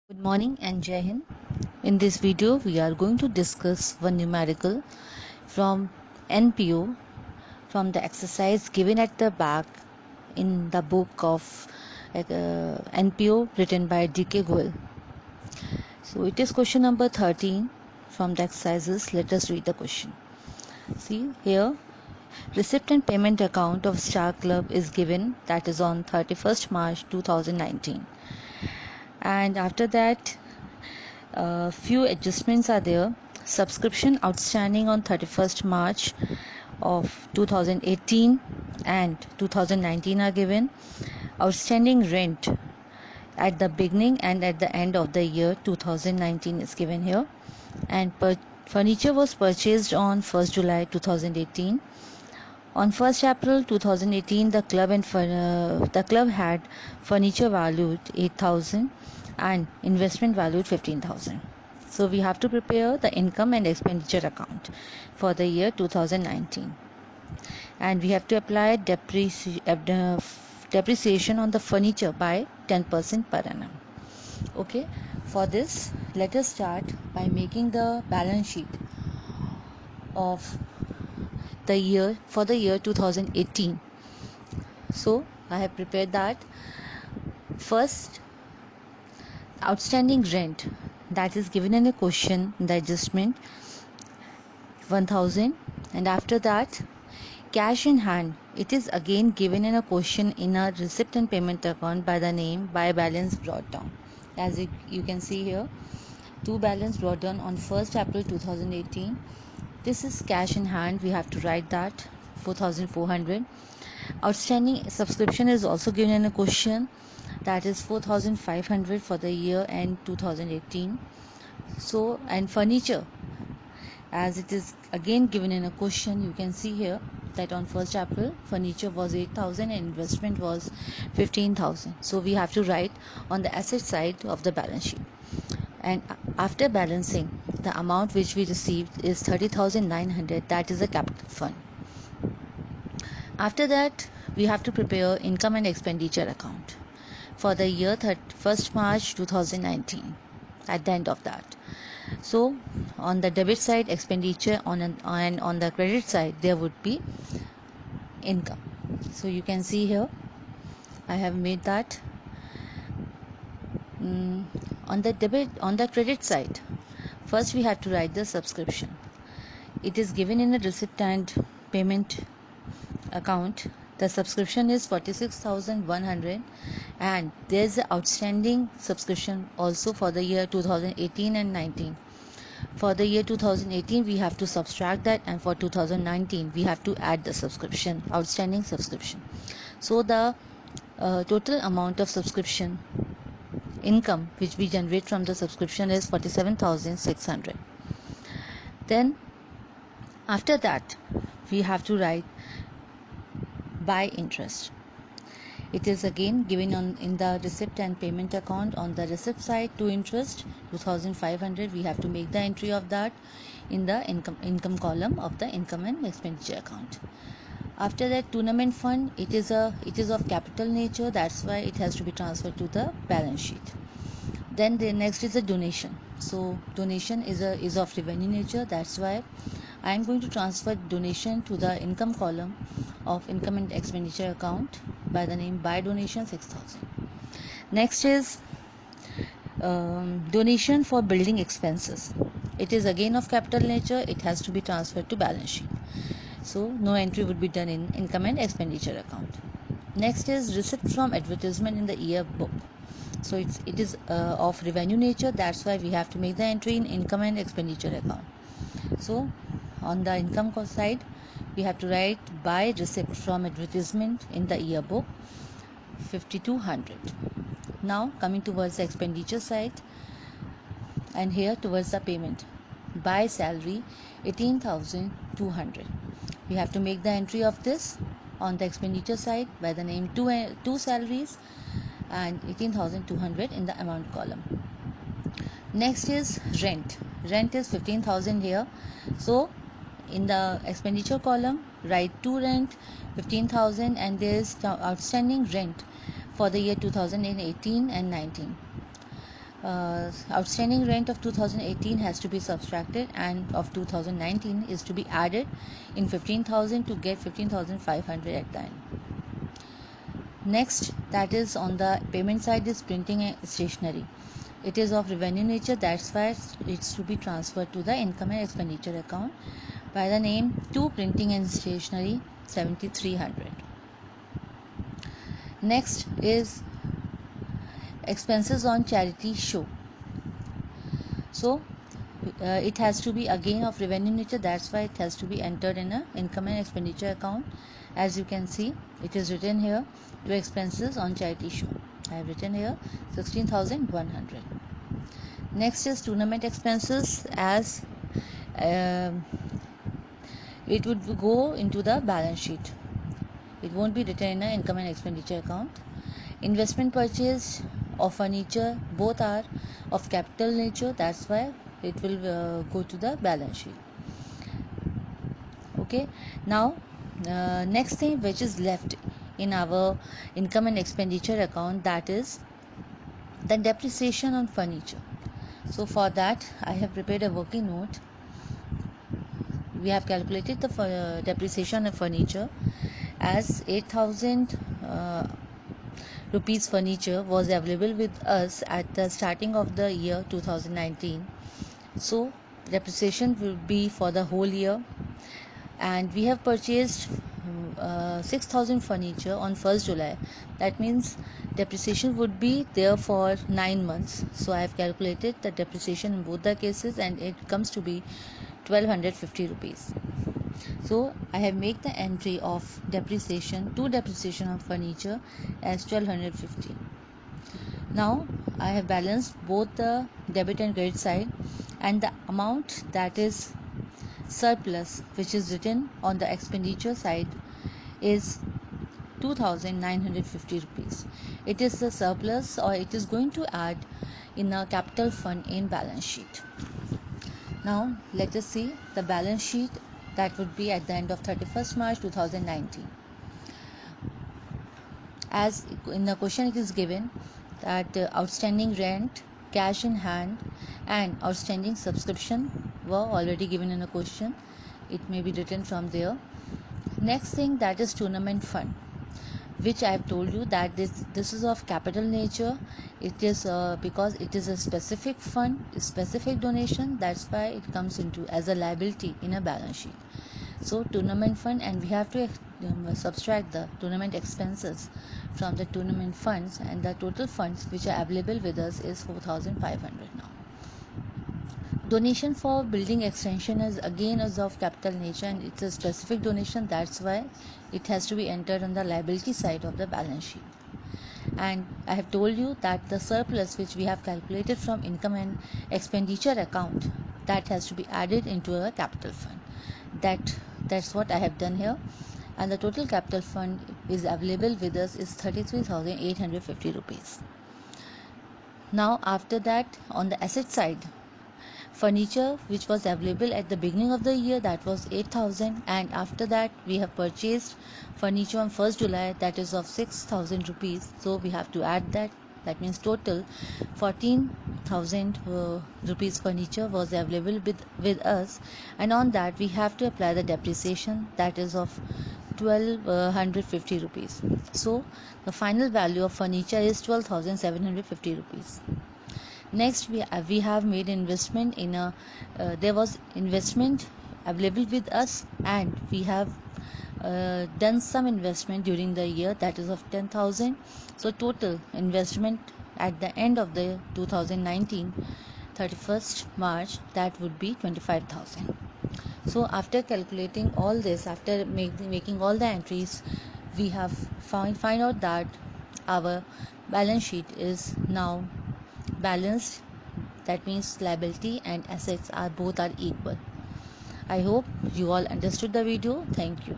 Good morning and Jai Hind. In this video, we are going to discuss one numerical from NPO from the exercise given at the back in the book of NPO written by D.K. Goel. So it is question number 13 from the exercises. Let us read the question. See here, receipt and payment account of Star Club is given, that is on 31st March 2019. And after that, few adjustments are there. Subscription outstanding on 31st March of 2018 and 2019 are given. Outstanding rent at the beginning and at the end of the year 2019 is given here. And furniture was purchased on 1st July 2018. On 1st April 2018, the club had furniture valued 8,000 and investment valued 15,000. So we have to prepare the income and expenditure account for the year 2019, and we have to apply depreciation on the furniture by 10% per annum. Okay, for this, let us start by making the balance sheet of the year for the year 2018. So I have prepared that. First, outstanding rent, that is given in a question, the adjustment 1000, and after that cash in hand, it is again given in a question in a receipt and payment account by the name by balance brought down. As you can see here, to balance brought down on 1st April 2018. This is cash in hand, we have to write that 4,400. Outstanding subscription is also given in a question, that is 4,500 for the year end 2018. So, and furniture, as it is again given in a question, you can see here that on 1st April furniture was 8,000 and investment was 15,000. So we have to write on the asset side of the balance sheet. And after balancing, the amount which we received is 30,900, that is a capital fund. After that, we have to prepare income and expenditure account for the year 31st March 2019 at the end of that. So on the debit side, expenditure, and on the credit side there would be income. So you can see here I have made that. On the credit side, first we have to write the subscription. It is given in a receipt and payment account. The subscription is 46,100, and there is an outstanding subscription also for the year 2018 and 19. For the year 2018 we have to subtract that, and for 2019 we have to add the subscription, outstanding subscription. So the total amount of subscription income which we generate from the subscription is 47,600. Then after that we have to write by interest. It is again given in the receipt and payment account. On the receipt side, to interest 2,500, we have to make the entry of that in the income column of the income and expenditure account. After that, tournament fund, it is of capital nature, that's why it has to be transferred to the balance sheet. Then the next is a donation. So donation is of revenue nature, that's why I am going to transfer donation to the income column of income and expenditure account by the name by donation 6,000. Next is donation for building expenses. It is again of capital nature, it has to be transferred to balance sheet. So no entry would be done in income and expenditure account. Next is receipt from advertisement in the year book. So it is of revenue nature, that's why we have to make the entry in income and expenditure account. So on the income cost side, we have to write by receipt from advertisement in the yearbook 5,200. Now coming towards the expenditure side, and here towards the payment, by salary 18,200. We have to make the entry of this on the expenditure side by the name two salaries and 18,200 in the amount column. Next is rent. Rent is 15,000 here. So in the expenditure column, write to rent 15,000, and there is outstanding rent for the year 2018 and 19. Outstanding rent of 2018 has to be subtracted, and of 2019 is to be added in 15,000 to get 15,500 at the end. Next, that is on the payment side, is printing and stationery. It is of revenue nature, that's why it's to be transferred to the income and expenditure account by the name to printing and stationery 7,300. Next is expenses on charity show. So it has to be again of revenue nature, that's why it has to be entered in a income and expenditure account. As you can see, it is written here to expenses on charity show. I have written here 16,100. Next is tournament expenses, as it would go into the balance sheet. It won't be written in an income and expenditure account. Investment purchase of furniture, both are of capital nature, that's why it will go to the balance sheet. Okay, now next thing which is left in our income and expenditure account, that is the depreciation on furniture. So for that I have prepared a working note. We have calculated the depreciation of furniture as 8,000 rupees furniture was available with us at the starting of the year 2019. So depreciation will be for the whole year, and we have purchased 6,000 furniture on 1st July. That means depreciation would be there for 9 months. So I have calculated the depreciation in both the cases, and it comes to be 1250 rupees. So I have made the entry of depreciation to depreciation of furniture as 1250. Now I have balanced both the debit and credit side, and the amount that is surplus, which is written on the expenditure side, is 2,950 rupees. It is the surplus, or it is going to add in a capital fund in balance sheet. Now let us see the balance sheet that would be at the end of 31st March 2019. As in the question it is given that outstanding rent, cash in hand, and outstanding subscription were already given in a question. It may be written from there. Next thing, that is tournament fund, which I have told you that this is of capital nature. It is because it is a specific fund, a specific donation, that's why it comes into as a liability in a balance sheet. So tournament fund, and we have to subtract the tournament expenses from the tournament funds, and the total funds which are available with us is 4,500 now. Donation for building extension is again of capital nature, and it's a specific donation, that's why it has to be entered on the liability side of the balance sheet. And I have told you that the surplus which we have calculated from income and expenditure account, that has to be added into a capital fund. That's what I have done here, and the total capital fund is available with us is 33,850 rupees. Now after that, on the asset side, furniture which was available at the beginning of the year, that was 8,000, and after that we have purchased furniture on 1st July, that is of 6,000 rupees. So we have to add that means total 14,000 rupees furniture was available with us, and on that we have to apply the depreciation, that is of 1,250 rupees. So the final value of furniture is 12,750 rupees. Next, we have made investment in a there was investment available with us, and we have done some investment during the year, that is of 10,000. So total investment at the end of the 2019 31st March, that would be 25,000. So after calculating all this, after making all the entries, we have find out that our balance sheet is now balanced. That means liability and assets are both equal. I hope you all understood the video. Thank you.